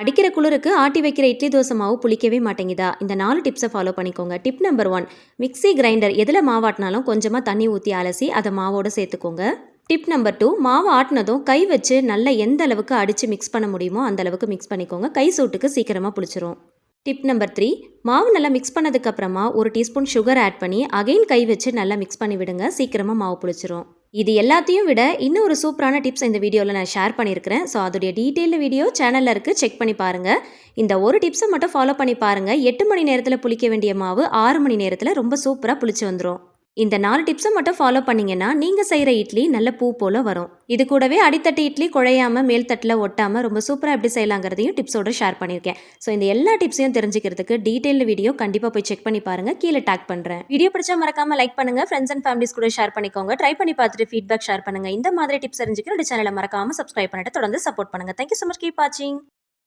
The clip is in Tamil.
அடிக்கிற குளிருக்கு ஆட்டி வைக்கிற இட்லி தோசை மாவு புளிக்கவே மாட்டேங்குதா? இந்த 4 டிப்ஸை ஃபாலோ பண்ணிக்கோங்க. டிப் நம்பர் 1, மிக்ஸி கிரைண்டர் எதில் மாவாட்டினாலும் கொஞ்சமாக தண்ணி ஊற்றி அலசி அதை மாவோடு சேர்த்துக்கோங்க. டிப் நம்பர் 2, மாவு ஆட்டினதும் கை வச்சு நல்லா எந்த அளவுக்கு அடித்து மிக்ஸ் பண்ண முடியுமோ அந்த அளவுக்கு மிக்ஸ் பண்ணிக்கோங்க. கை சூட்டுக்கு சீக்கிரமாக புளிச்சிரும். டிப் நம்பர் 3, மாவு நல்லா மிக்ஸ் பண்ணதுக்கு அப்புறமா 1 டீஸ்பூன் சுகர் ஆட் பண்ணி அகைன் கை வச்சு நல்லா மிக்ஸ் பண்ணி விடுங்க. சீக்கிரமாக மாவு புளிச்சிரும். இது எல்லாத்தையும் விட இன்னும் ஒரு சூப்பரான டிப்ஸ் இந்த வீடியோவில் நான் ஷேர் பண்ணியிருக்கிறேன். ஸோ அதோடைய டீட்டெயில் வீடியோ சேனலில் இருக்குது, செக் பண்ணி பாருங்கள். இந்த ஒரு டிப்ஸை மட்டும் ஃபாலோ பண்ணி பாருங்கள். 8 மணி நேரத்தில் புளிக்க வேண்டிய மாவு 6 மணி நேரத்தில் ரொம்ப சூப்பராக புளிச்சு வந்துடும். இந்த 4 டிப்ஸை மட்டும் ஃபாலோ பண்ணிங்கன்னா நீங்கள் செய்கிற இட்லி நல்ல பூ போல் வரும். இது கூடவே அடித்தட்டு இட்லி குழையாமல் மேல் தட்டில் ஒட்டாமல் ரொம்ப சூப்பராக எப்படி செய்யலாங்கிறதையும் டிப்ஸோடு ஷேர் பண்ணியிருக்கேன். ஸோ இந்த எல்லா டிப்ஸையும் தெரிஞ்சுக்கிறதுக்கு டீட்டெயில் வீடியோ கண்டிப்பாக போய் செக் பண்ணி பாருங்கள். கீழே டேக் பண்ணுறேன். வீடியோ பிடிச்சா மறக்காமல் லைக் பண்ணுங்கள். ஃப்ரெண்ட்ஸ் அண்ட் ஃபேமிலிஸ் கூட ஷேர் பண்ணிக்கோங்க. ட்ரை பண்ணி பார்த்துட்டு ஃபீட்பேக் ஷேர் பண்ணுங்கள். இந்த மாதிரி டிப்ஸ் தெரிஞ்சுக்கிற சேனலை மறக்காமல் சப்ஸ்கிரைப் பண்ணிட்டு தொடர்ந்து சப்போர்ட் பண்ணுங்கள். Thank you so much. கீப் வாட்சிங்.